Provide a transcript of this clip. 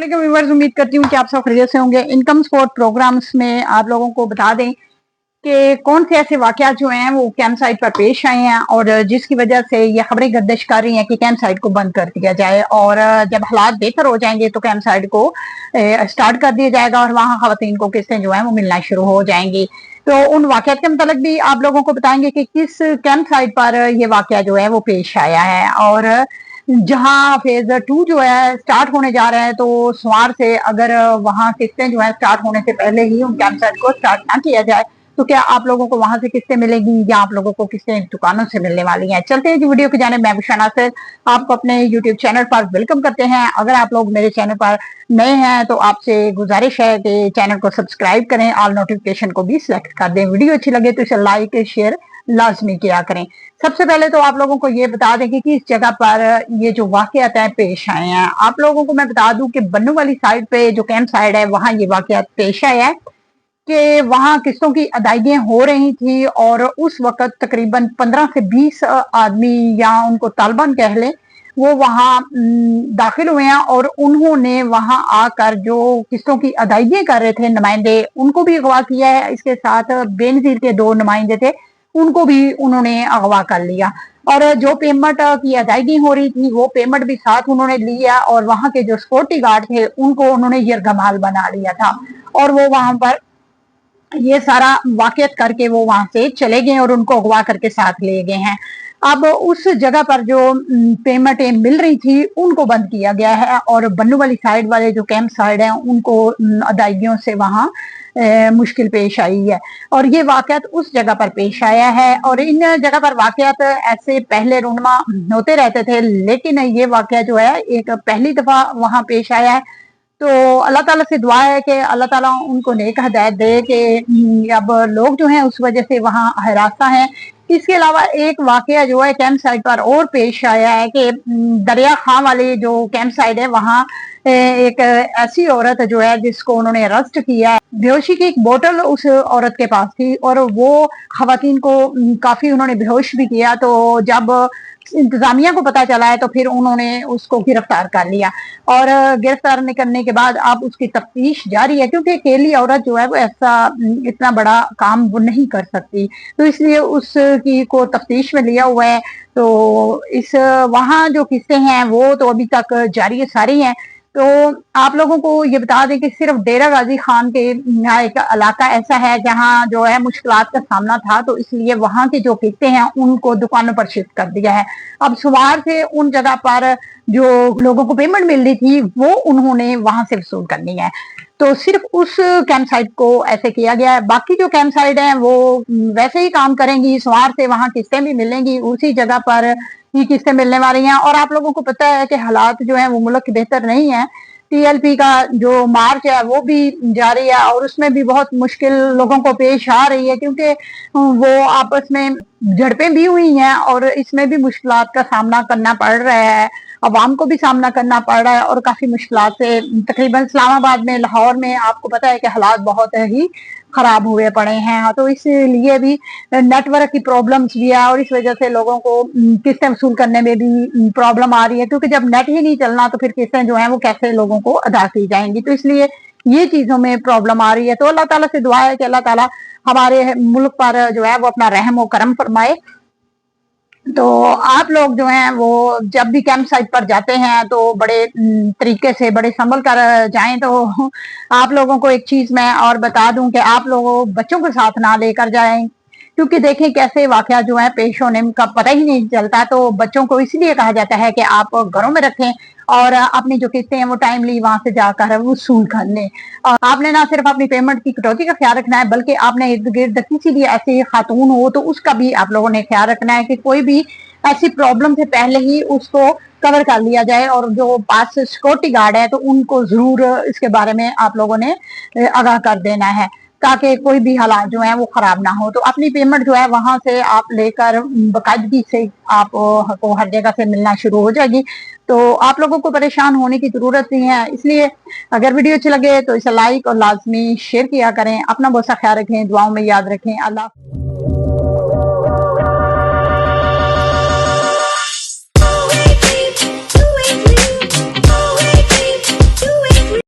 वालेकुम व्यूअर्स, उम्मीद करती हूँ कि आप सब खैरियत से होंगे। इनकम सपोर्ट प्रोग्राम्स में आप लोगों को बता दें कि कौन से ऐसे वाकयात जो हैं वो कैंप साइट पर पेश आए हैं और जिसकी वजह से ये खबरें गर्दिश कर रही हैं कि कैंप साइट को बंद कर दिया जाए और जब हालात बेहतर हो जाएंगे तो कैंप साइट को स्टार्ट कर दिया जाएगा और वहाँ खवातीन को किस्तें जो हैं वो मिलना शुरू हो जाएंगी। तो उन वाकयात के मतलब भी आप लोगों को बताएंगे कि किस कैंप साइट पर ये वाकया जो है वो पेश आया है और जहां फेज 2 जो है स्टार्ट होने जा रहे हैं तो सोमवार से अगर वहां किस्तें जो है स्टार्ट होने से पहले ही उन कैंप साइट को स्टार्ट ना किया जाए तो क्या आप लोगों को वहां से किस्तें मिलेगी या आप लोगों को किस्तें दुकानों से मिलने वाली हैं। चलते हैं जी वीडियो की जाने। मैं बुशरा से आपको अपने यूट्यूब चैनल पर वेलकम करते हैं। अगर आप लोग मेरे चैनल पर नए हैं तो आपसे गुजारिश है कि चैनल को सब्सक्राइब करें, ऑल नोटिफिकेशन को भी सिलेक्ट कर दें। वीडियो अच्छी लगे तो इसे लाइक शेयर लाजमी किया करें। सबसे पहले तो आप लोगों को ये बता दें कि किस जगह पर ये जो वाकयात हैं पेश आए हैं। आप लोगों को मैं बता दूं कि बन्नू वाली साइड पे जो कैंप साइड है वहां ये वाकयात पेश आया है कि वहां किस्तों की अदायगियां हो रही थी और उस वक्त तकरीबन 15 से 20 आदमी या उनको तालिबान कह लें वो वहां दाखिल हुए हैं और उन्होंने वहां आकर जो किस्तों की अदायगियां कर रहे थे नुमाइंदे उनको भी अगवा किया है। इसके साथ बेनजीर के 2 नुमाइंदे थे उनको भी उन्होंने अगवा कर लिया और जो पेमेंट की अदायगी हो रही थी वो पेमेंट भी साथ उन्होंने लिया और वहां के जो सिक्योरिटी गार्ड थे उनको उन्होंने यरगमाल बना लिया था और वो वहां पर ये सारा वाकयात करके वो वहां से चले गए और उनको अगवा करके साथ ले गए हैं। अब उस जगह पर जो पेमेंटें मिल रही थी उनको बंद किया गया है और बन्नू वाली साइड वाले जो कैंप साइड है उनको अदायगियों से वहां मुश्किल पेश आई है और ये वाकयात उस जगह पर पेश आया है और इन जगह पर वाकयात ऐसे पहले रूनमा होते रहते थे लेकिन ये वाकया जो है एक पहली दफा वहां पेश आया है। तो अल्लाह ताला से दुआ है कि अल्लाह ताला उनको नेक हदायत दे कि अब लोग जो हैं उस वजह से वहाँ हरासा हैं। इसके अलावा एक वाकया जो है कैंप साइट पर और पेश आया है कि दरिया खां वाले जो कैंप साइट है वहाँ एक ऐसी औरत जो है जिसको उन्होंने अरेस्ट किया है। बेहोशी की एक बोतल उस औरत के पास थी और वो खवातीन को काफी उन्होंने बेहोश भी किया। तो जब इंतजामिया को पता चला है तो फिर उन्होंने उसको गिरफ्तार कर लिया और गिरफ्तार करने के बाद अब उसकी तफ्तीश जारी है क्योंकि अकेली औरत जो है वो ऐसा इतना बड़ा काम वो नहीं कर सकती तो इसलिए उसकी को तफ्तीश में लिया हुआ है। तो इस वहाँ जो किस्से हैं वो तो अभी तक जारी सारी हैं। तो आप लोगों को ये बता दें कि सिर्फ डेरा गाजी खान के यहाँ एक इलाका ऐसा है जहाँ जो है मुश्किलात का सामना था तो इसलिए वहाँ के जो किस्से हैं उनको दुकानों पर शिफ्ट कर दिया है। अब सोमवार से उन जगह पर जो लोगों को पेमेंट मिल रही थी वो उन्होंने वहां से वसूल करनी है। तो सिर्फ उस कैंप साइट को ऐसे किया गया है। बाकी जो कैंप साइट है वो वैसे ही काम करेंगी। सोमवार से वहां किस्तें भी मिलेंगी, उसी जगह पर ही किस्तें मिलने वाली हैं और आप लोगों को पता है कि हालात जो है वो मुल्क के बेहतर नहीं है। टीएलपी का जो मार्च है वो भी जारी है और उसमें भी बहुत मुश्किल लोगों को पेश आ रही है क्योंकि वो आपस में झड़पें भी हुई हैं और इसमें भी मुश्किलात का सामना करना पड़ रहा है। अवाम को भी सामना करना पड़ रहा है और काफी मुश्किलात से तकरीबन इस्लामाबाद में लाहौर में आपको पता है कि हालात बहुत ही खराब हुए पड़े हैं। तो इसलिए भी नेटवर्क की प्रॉब्लम्स भी है और इस वजह से लोगों को किस्तें वसूल करने में भी प्रॉब्लम आ रही है क्योंकि जब नेट ही नहीं चलना तो फिर किस्तें जो है वो कैसे लोगों को अदा की जाएंगी। तो इसलिए ये चीजों में प्रॉब्लम आ रही है। तो अल्लाह ताला से दुआ है कि अल्लाह ताला हमारे मुल्क पर जो है वो अपना रहम और करम फरमाए। तो आप लोग जो हैं वो जब भी कैंप साइट पर जाते हैं तो बड़े तरीके से बड़े संभल कर जाएं। तो आप लोगों को एक चीज मैं और बता दूं कि आप लोगों बच्चों के साथ ना लेकर जाएं क्योंकि देखें कैसे वाकया जो है पेश होने का पता ही नहीं चलता। तो बच्चों को इसलिए कहा जाता है कि आप घरों में रखें और अपनी जो किस्तें हैं वो टाइमली वहां से जाकर वसूल कर लें। और आपने ना सिर्फ अपनी पेमेंट की कटौती का ख्याल रखना है बल्कि आपने इर्द गिर्द किसी भी ऐसी खातून हो तो उसका भी आप लोगों ने ख्याल रखना है कि कोई भी ऐसी प्रॉब्लम से पहले ही उसको कवर कर लिया जाए और जो पास सिक्योरिटी गार्ड है तो उनको जरूर इसके बारे में आप लोगों ने आगाह कर देना है ताकि कोई भी हालात जो है वो खराब ना हो। तो अपनी पेमेंट जो है वहां से आप लेकर बाकायदगी से आप को हर जगह से मिलना शुरू हो जाएगी। तो आप लोगों को परेशान होने की जरूरत नहीं है। इसलिए अगर वीडियो अच्छी लगे तो इसे लाइक और लाजमी शेयर किया करें। अपना बहुत सा ख्याल रखें, दुआओं में याद रखें। अल्लाह।